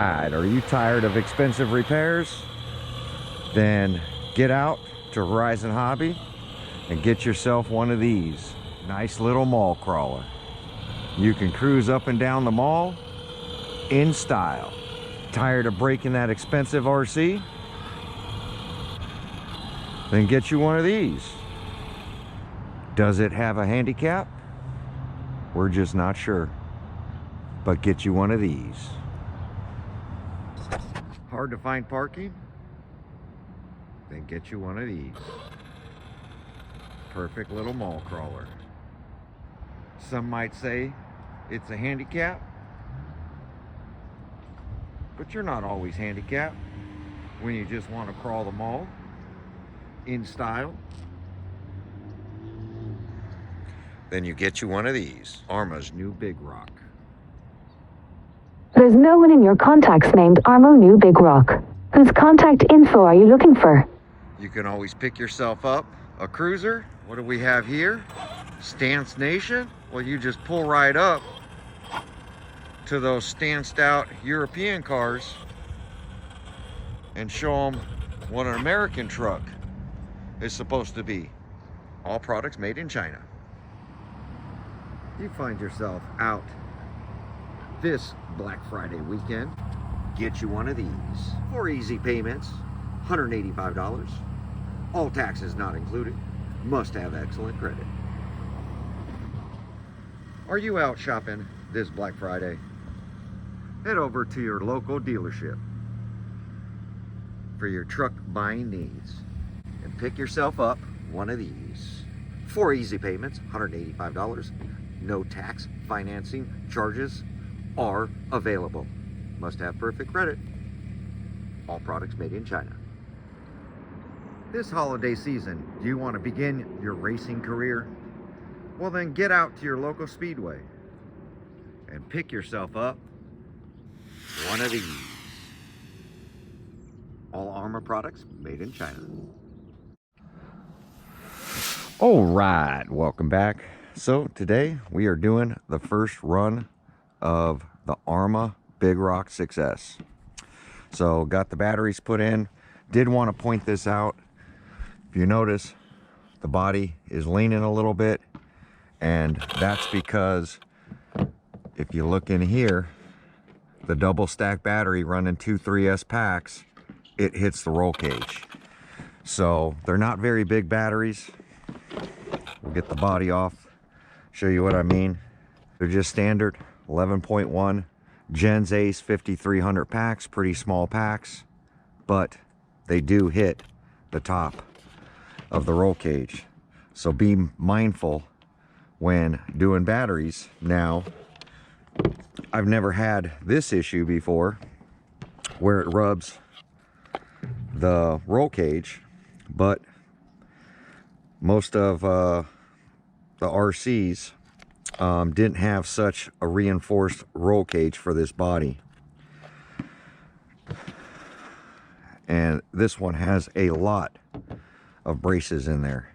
right, are you tired of expensive repairs? Then get out to Horizon Hobby and get yourself one of these. Nice little mall crawler. You can cruise up and down the mall in style. Tired of breaking that expensive RC? Then get you one of these. Does it have a handicap? We're just not sure. But get you one of these. Hard to find parking? Then get you one of these. Perfect little mall crawler. Some might say it's a handicap, but you're not always handicapped when you just want to crawl the mall in style. Then you get you one of these. Arrma's new Big Rock. There's no one in your contacts named Arrma New Big Rock. Whose contact info are you looking for? You can always pick yourself up a cruiser. What do we have here? Stance Nation. Well, you just pull right up to those stanced out European cars and show them what an American truck is supposed to be. All products made in China. You find yourself out this Black Friday weekend, get you one of these. 4 easy payments, $185. All taxes not included. Must have excellent credit. Are you out shopping this Black Friday? Head over to your local dealership for your truck buying needs and pick yourself up one of these. 4 easy payments, $185. No tax, financing, charges are available. Must have perfect credit. All products made in China. This holiday season, do you want to begin your racing career? Well, then get out to your local speedway and pick yourself up one of these. All Arrma products made in China. All right, welcome back. So today we are doing the first run of the Arrma Big Rock 6S. So got the batteries put in. Did want to point this out. If you notice, the body is leaning a little bit, and that's because if you look in here, the double stack battery running 2 3S packs, it hits the roll cage. So they're not very big batteries. We'll get the body off, show you what I mean. They're just standard 11.1 Gens Ace 5300 packs, pretty small packs, but they do hit the top of the roll cage. So be mindful when doing batteries. Now, I've never had this issue before where it rubs the roll cage, but most of the RCs didn't have such a reinforced roll cage for this body. And this one has a lot of braces in there.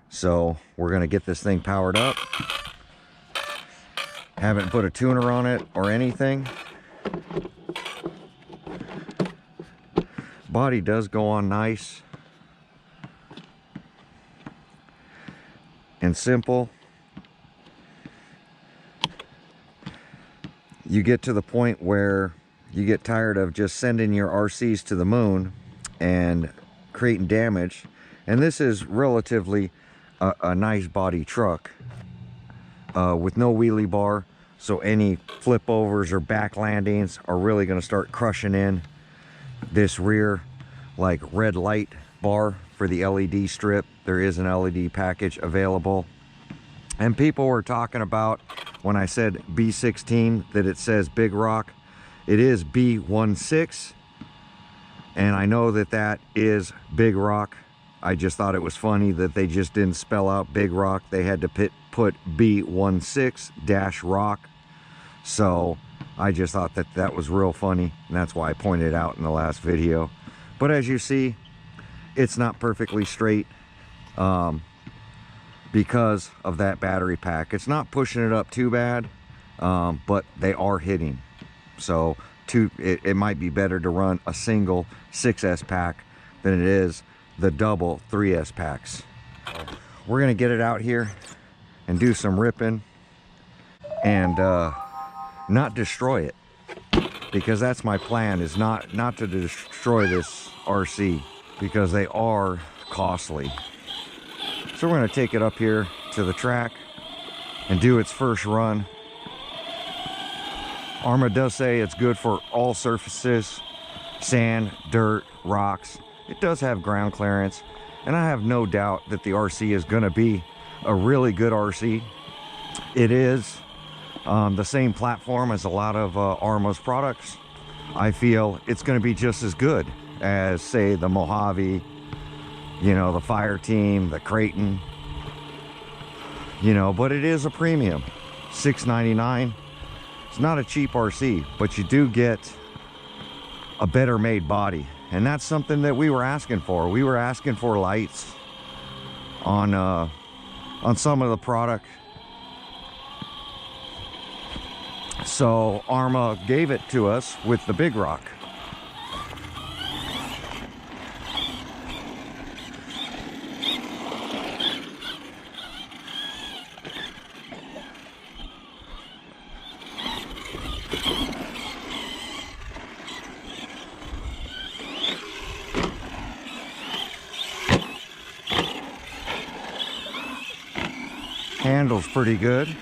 So we're going to get this thing powered up. Haven't put a tuner on it or anything. Body does go on nice and simple. You get to the point where you get tired of just sending your RCs to the moon and creating damage. And this is relatively a nice body truck with no wheelie bar. So any flip overs or back landings are really going to start crushing in this rear like red light bar for the LED strip. There is an LED package available. And people were talking about, when I said B16, that it says Big Rock. It is B16, and I know that that is Big Rock. I just thought it was funny that they just didn't spell out Big Rock. They had to put B16-Rock. So I just thought that that was real funny, and that's why I pointed it out in the last video. But as you see, it's not perfectly straight because of that battery pack. It's not pushing it up too bad, but they are hitting. So it might be better to run a single 6S pack than it is the double 3S packs. We're gonna get it out here and do some ripping and not destroy it, because that's my plan, is not to destroy this RC, because they are costly. So we're going to take it up here to the track and do its first run. Arrma does say it's good for all surfaces: sand, dirt, rocks. It does have ground clearance, and I have no doubt that the RC is going to be a really good RC. It is the same platform as a lot of Arrma's products. I feel it's going to be just as good as, say, the Mojave, you know, the Fireteam, the Creighton, you know, but it is a premium. $699. It's not a cheap RC, but you do get a better made body, and that's something that we were asking for. We were asking for lights on some of the product. So Arrma gave it to us with the Big Rock. Handle's pretty good.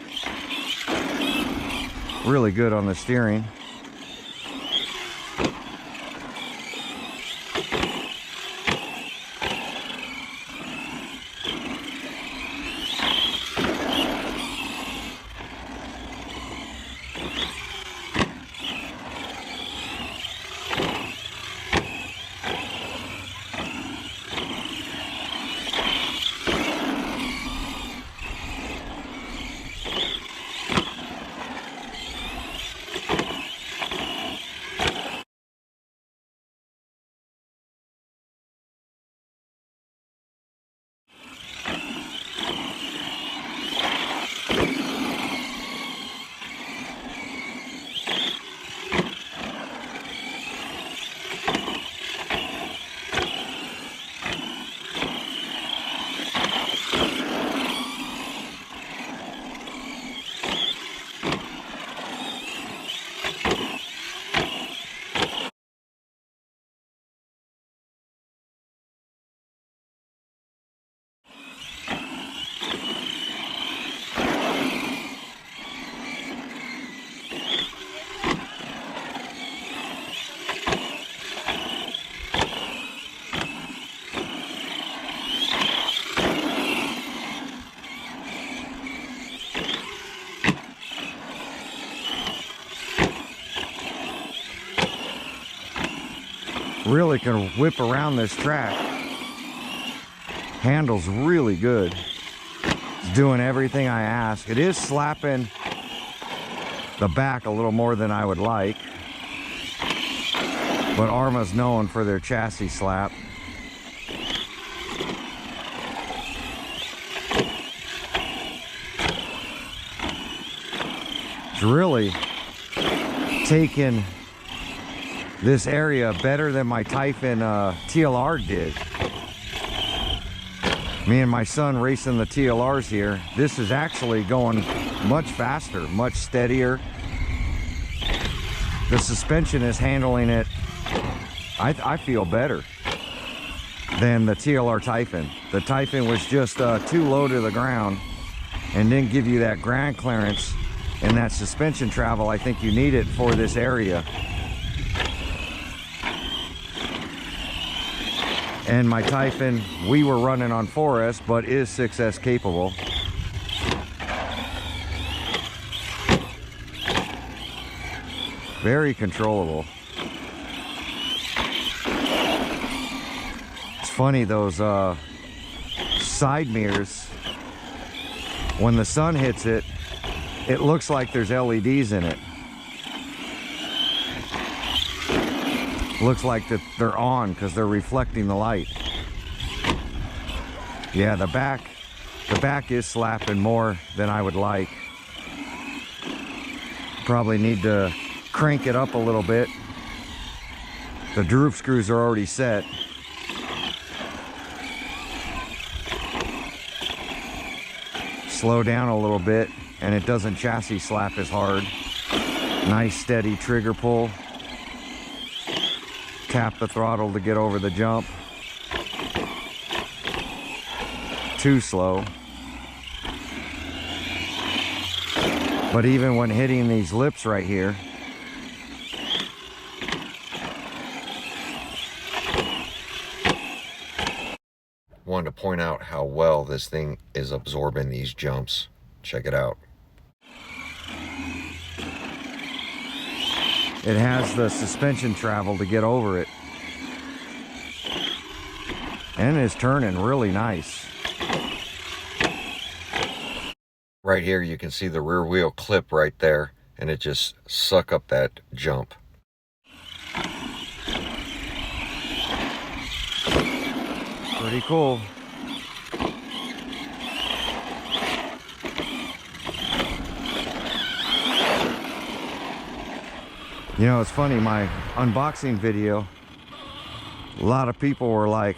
Really good on the steering. Really can whip around this track. Handle's really good. It's doing everything I ask. It is slapping the back a little more than I would like, but Arrma's known for their chassis slap. It's really taken this area better than my Typhon TLR did. Me and my son racing the TLRs here. This is actually going much faster, much steadier. The suspension is handling it, I feel, better than the TLR Typhon. The Typhon was just too low to the ground and didn't give you that ground clearance and that suspension travel I think you needed for this area. And my Typhon, we were running on 4S, but is 6S capable. Very controllable. It's funny, those side mirrors, when the sun hits it, it looks like there's LEDs in it. Looks like that they're on because they're reflecting the light. Yeah, the back is slapping more than I would like. Probably need to crank it up a little bit. The droop screws are already set. Slow down a little bit and it doesn't chassis slap as hard. Nice steady trigger pull. Tap the throttle to get over the jump. Too slow. But even when hitting these lips right here, wanted to point out how well this thing is absorbing these jumps. Check it out. It has the suspension travel to get over it. And it's turning really nice. Right here you can see the rear wheel clip right there, and it just suck up that jump. Pretty cool. You know, it's funny, my unboxing video, a lot of people were like,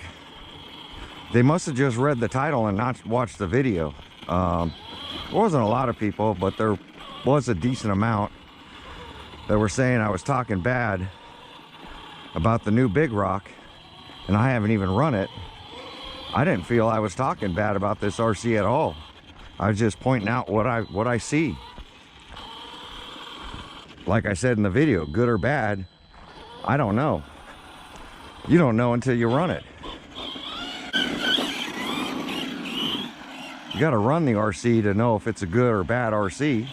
they must have just read the title and not watched the video. There wasn't a lot of people, but there was a decent amount that were saying I was talking bad about the new Big Rock, and I haven't even run it. I didn't feel I was talking bad about this RC at all. I was just pointing out what I see. Like I said in the video, good or bad, I don't know. You don't know until you run it. You got to run the RC to know if it's a good or bad RC.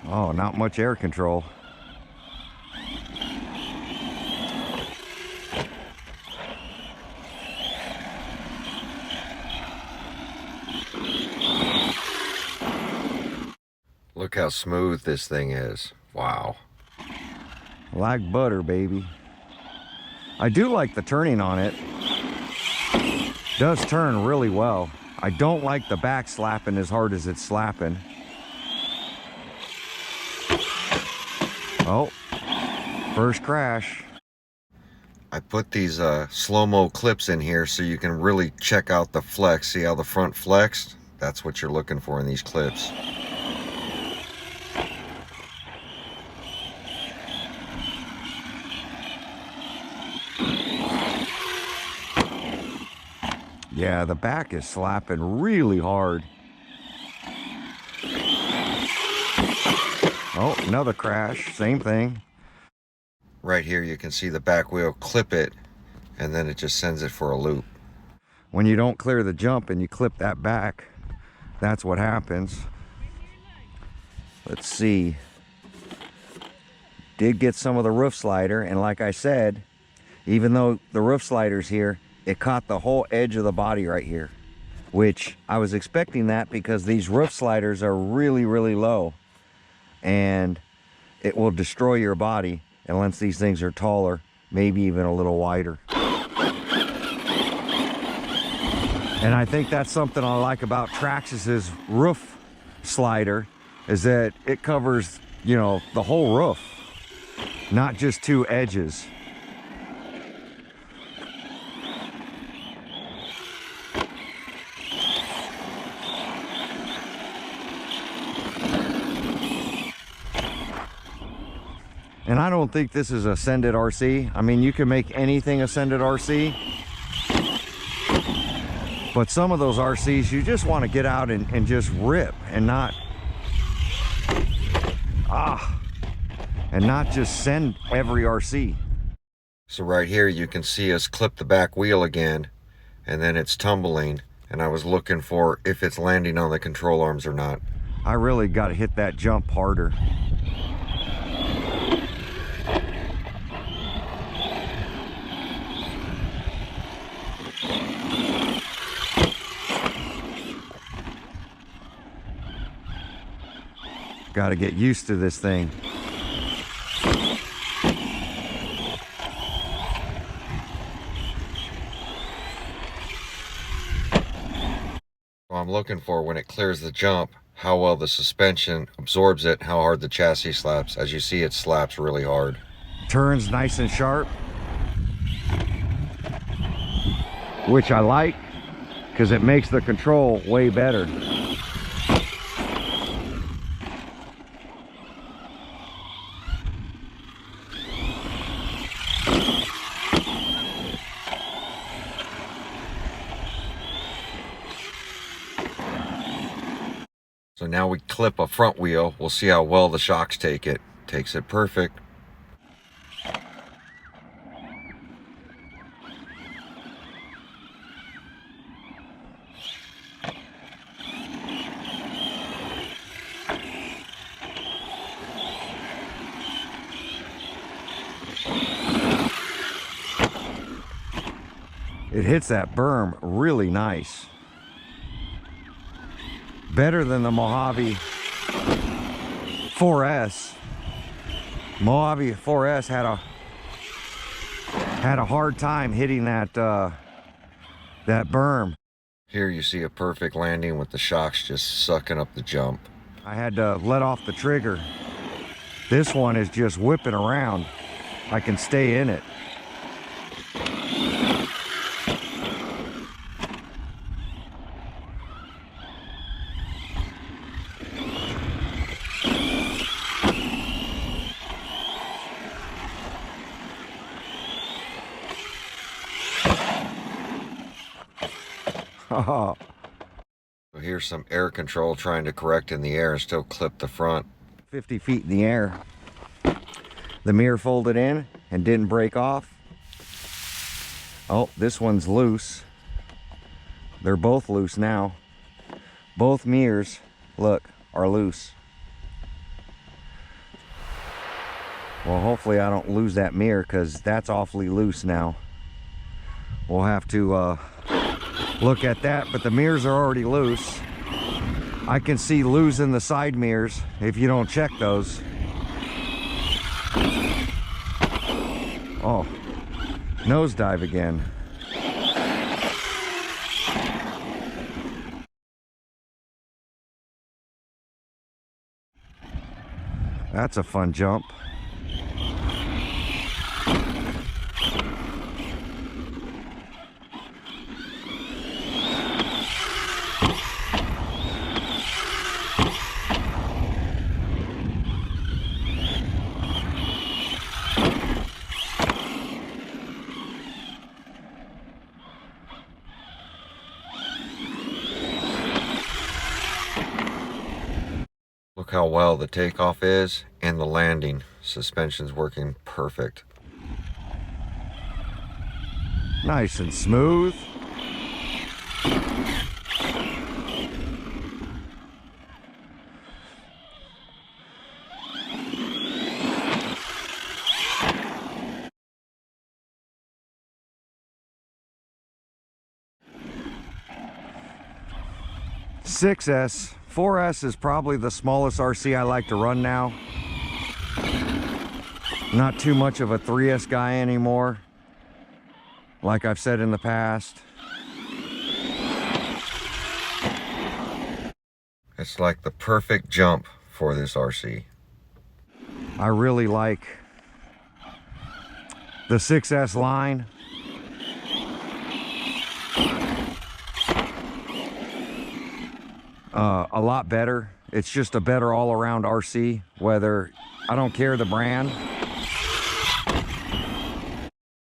Oh, not much air control. Look how smooth this thing is. Wow. Like butter, baby. I do like the turning on it. Does turn really well. I don't like the back slapping as hard as it's slapping. Oh, first crash. I put these slow-mo clips in here so you can really check out the flex. See how the front flexed? That's what you're looking for in these clips. Yeah, the back is slapping really hard. Oh, another crash, same thing. Right here you can see the back wheel clip it, and then it just sends it for a loop. When you don't clear the jump and you clip that back, that's what happens. Let's see. Did get some of the roof slider, and like I said, even though the roof slider's here, it caught the whole edge of the body right here, which I was expecting that because these roof sliders are really, really low, and it will destroy your body unless these things are taller, maybe even a little wider. And I think that's something I like about Traxxas's roof slider, is that it covers, you know, the whole roof, not just two edges. And I don't think this is a Sendit RC. I mean, you can make anything a Sendit RC. But some of those RCs, you just want to get out and just rip and not... and not just send every RC. So right here you can see us clip the back wheel again, and then it's tumbling, and I was looking for if it's landing on the control arms or not. I really got to hit that jump harder. Got to get used to this thing. What I'm looking for when it clears the jump how well the suspension absorbs it, how hard the chassis slaps. As you see, it slaps really hard. Turns nice and sharp, which I like because it makes the control way better. So now we clip a front wheel. We'll see how well the shocks take it. Takes it perfect. It hits that berm really nice. Better than the Mojave 4S. Mojave 4S had a hard time hitting that that berm. Here you see a perfect landing with the shocks just sucking up the jump. I had to let off the trigger. This one is just whipping around. I can stay in it. So here's some air control trying to correct in the air and still clip the front. 50 feet in the air. The mirror folded in and didn't break off. Oh, this one's loose. They're both loose now. Both mirrors, look, are loose. Well, hopefully I don't lose that mirror because that's awfully loose now. We'll have to look at that, but the mirrors are already loose. I can see losing the side mirrors if you don't check those. Oh, nosedive again. That's a fun jump. Look how well the takeoff is and the landing. Suspension's working perfect. Nice and smooth. .6S. 4S is probably the smallest RC I like to run now. Not too much of a 3S guy anymore, like I've said in the past. It's like the perfect jump for this RC. I really like the 6S line. A lot better. It's just a better all-around RC, whether, I don't care the brand.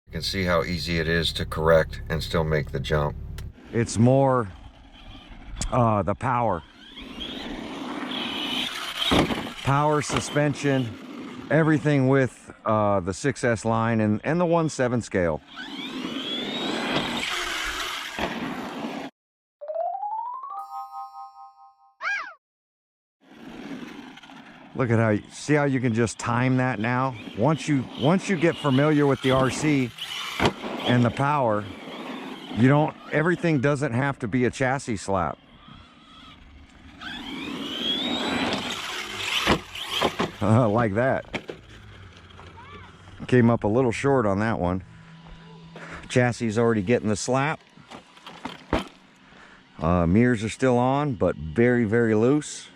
You can see how easy it is to correct and still make the jump. It's more the power. Power, suspension, everything with the 6S line and the 1/7 scale. Look at how, see how you can just time that now? Once you get familiar with the RC and the power, you don't, everything doesn't have to be a chassis slap. Like that. Came up a little short on that one. Chassis is already getting the slap. Mirrors are still on, but very, very loose.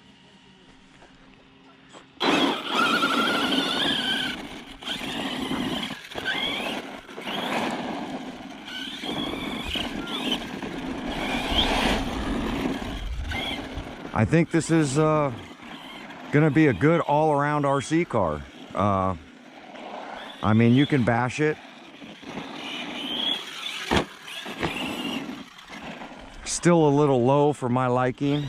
I think this is gonna be a good all-around RC car. I mean, you can bash it. Still a little low for my liking.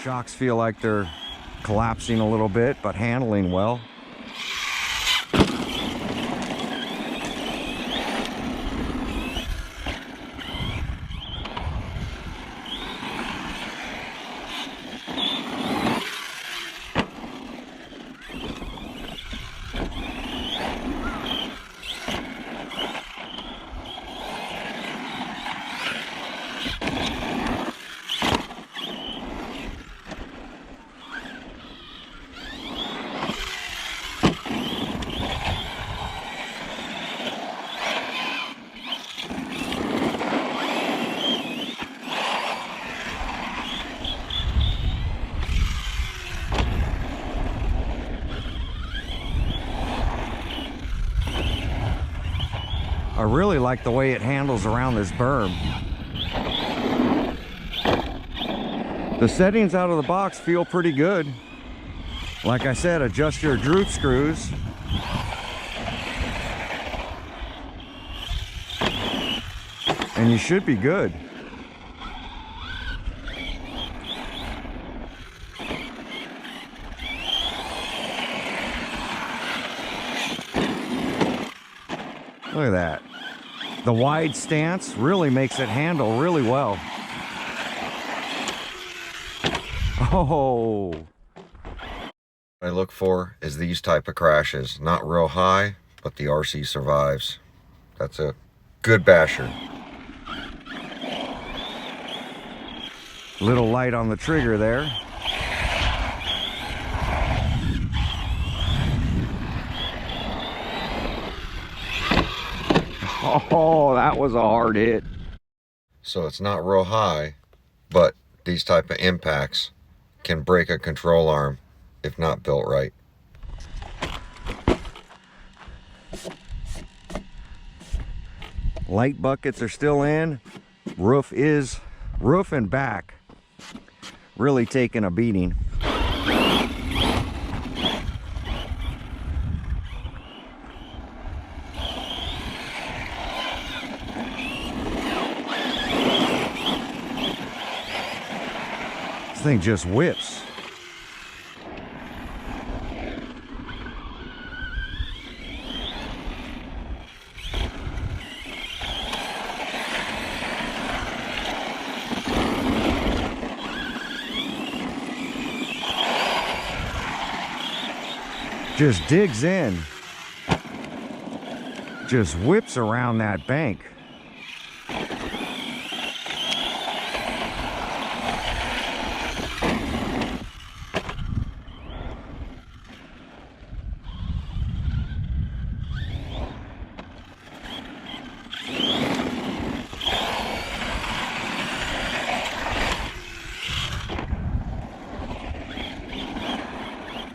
Shocks feel like they're collapsing a little bit, but handling well. I really like the way it handles around this berm. The settings out of the box feel pretty good. Like I said, adjust your droop screws. And you should be good. Look at that. The wide stance really makes it handle really well. Oh. What I look for is these type of crashes. Not real high, but the RC survives. That's a good basher. Little light on the trigger there. Oh, that was a hard hit. So it's not real high, but these type of impacts can break a control arm if not built right. Light buckets are still in. Roof and back really taking a beating. This thing just whips. Just digs in. Just whips around that bank.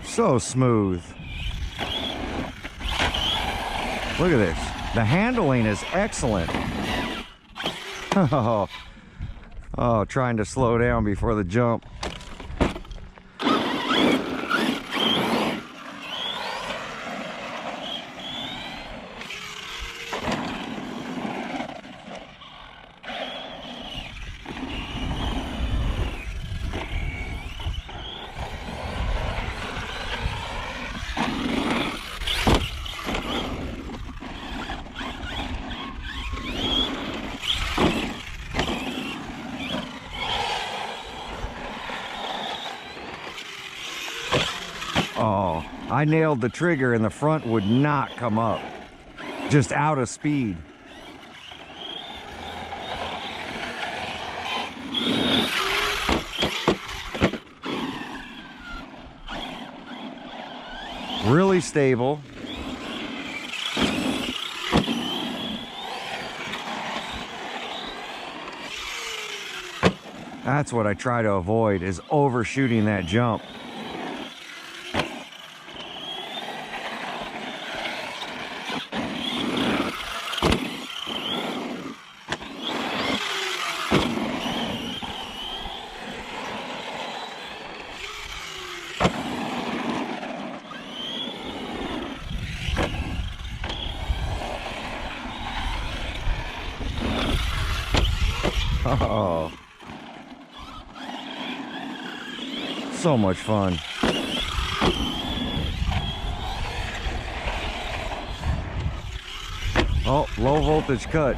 So smooth. Look at this. The handling is excellent. Oh, trying to slow down before the jump. Oh, I nailed the trigger and the front would not come up. Just out of speed. Really stable. That's what I try to avoid, is overshooting that jump. Oh, so much fun. Oh, low voltage cut.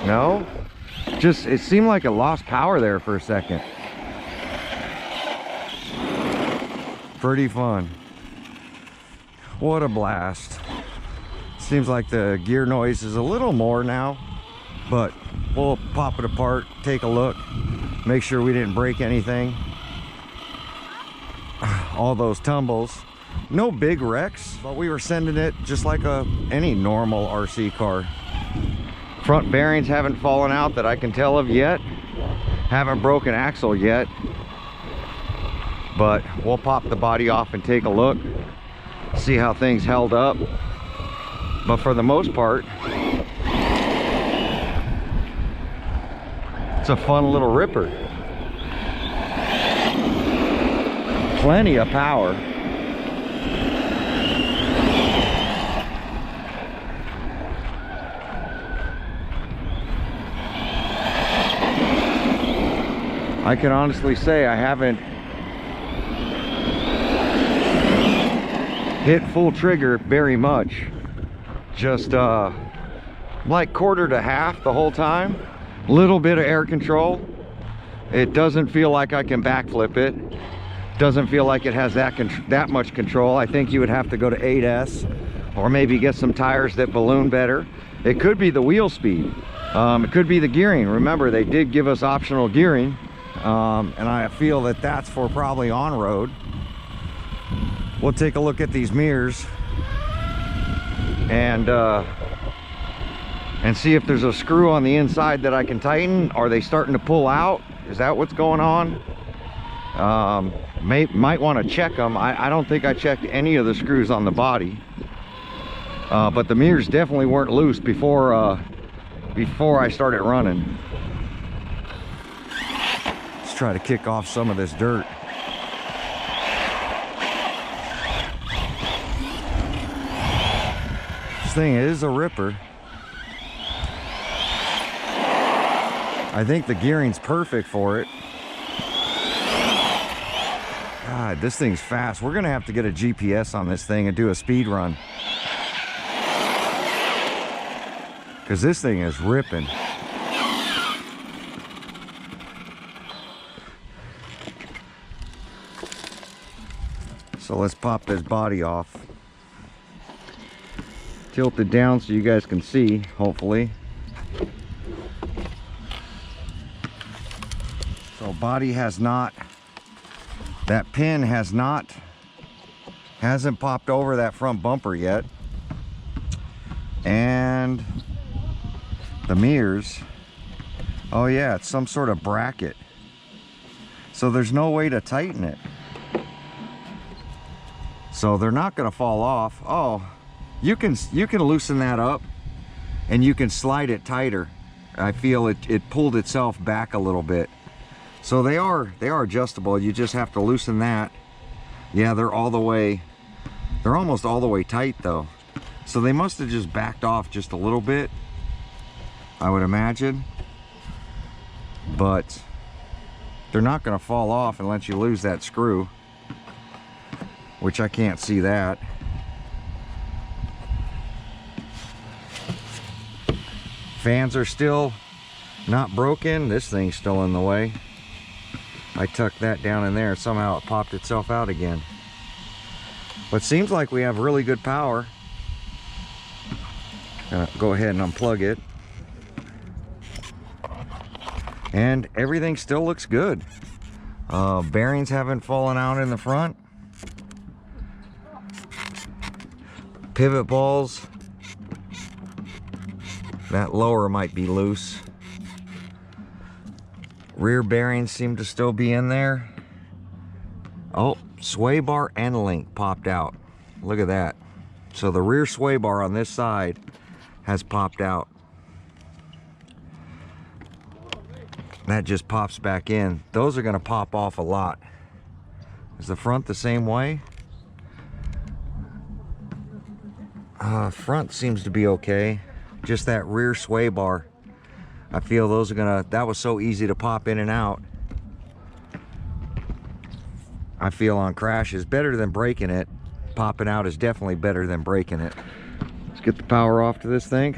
No? Just, it seemed like it lost power there for a second. Pretty fun. What a blast. Seems like the gear noise is a little more now, but we'll pop it apart, take a look, make sure we didn't break anything. All those tumbles. No big wrecks, but we were sending it just like any normal RC car. Front bearings haven't fallen out that I can tell of yet. Haven't broken axle yet. But we'll pop the body off and take a look, see how things held up. But for the most part, it's a fun little ripper. Plenty of power. I can honestly say I haven't hit full trigger very much. Just like quarter to half the whole time. Little bit of air control. It doesn't feel like I can backflip it. Doesn't feel like it has that much control. I think you would have to go to 8S or maybe get some tires that balloon better. It could be the wheel speed. It could be the gearing. Remember, they did give us optional gearing. And I feel that that's for probably on-road. We'll take a look at these mirrors and see if there's a screw on the inside that I can tighten. Are they starting to pull out? Is that what's going on? Might want to check them. I don't think I checked any of the screws on the body, but the mirrors definitely weren't loose before I started running. Try to kick off some of this dirt. This thing is a ripper. I think the gearing's perfect for it. God, this thing's fast. We're gonna have to get a GPS on this thing and do a speed run, because this thing is ripping. So let's pop this body off. Tilt it down so you guys can see, hopefully. So body has not, that pin hasn't popped over that front bumper yet. And the mirrors, oh yeah, it's some sort of bracket. So there's no way to tighten it. So they're not going to fall off. Oh, you can loosen that up and you can slide it tighter. I feel it pulled itself back a little bit. So they are adjustable. You just have to loosen that. Yeah, they're almost all the way tight though. So they must have just backed off just a little bit, I would imagine. But they're not going to fall off unless you lose that screw, which I can't see that. Fans are still not broken. This thing's still in the way. I tucked that down in there. Somehow it popped itself out again. But seems like we have really good power. Gonna go ahead and unplug it. And everything still looks good. Bearings haven't fallen out in the front. Pivot balls, that lower might be loose. Rear bearings seem to still be in there. Oh, sway bar and link popped out. Look at that. So the rear sway bar on this side has popped out. That just pops back in. Those are going to pop off a lot. Is the front the same way? Front seems to be okay. just that rear sway bar. I feel those are gonna, that was so easy to pop in and out. I feel on crashes, better than breaking it. Popping out is definitely better than breaking it. Let's get the power off to this thing.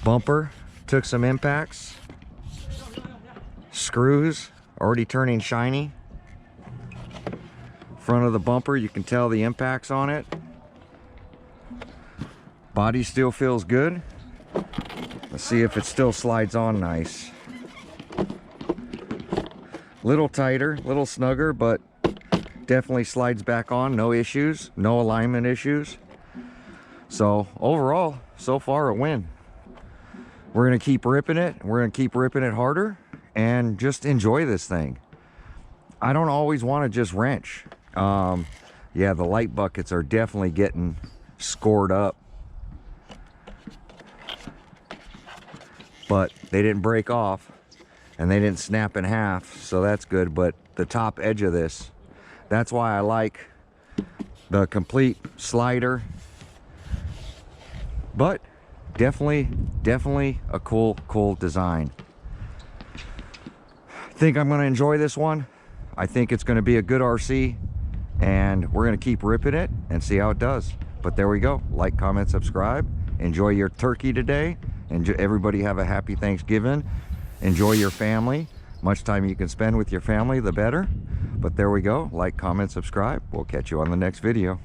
Bumper took some impacts. Screws already turning shiny. Front of the bumper, you can tell the impacts on it. Body still feels good. Let's see if it still slides on nice. Little tighter, little snugger, but definitely slides back on. No issues, no alignment issues. So overall, so far a win. We're gonna keep ripping it. We're gonna keep ripping it harder and just enjoy this thing. I don't always want to just wrench. Yeah, the light buckets are definitely getting scored up, but they didn't break off and they didn't snap in half, so that's good. But the top edge of this, that's why I like the complete slider. But definitely a cool design. I think I'm going to enjoy this one. I think it's going to be a good RC, and we're going to keep ripping it and see how it does. But there we go. Like, comment, subscribe. Enjoy your turkey today. Everybody have a happy Thanksgiving. Enjoy your family. Much time you can spend with your family, the better. But there we go. Like, comment, subscribe. We'll catch you on the next video.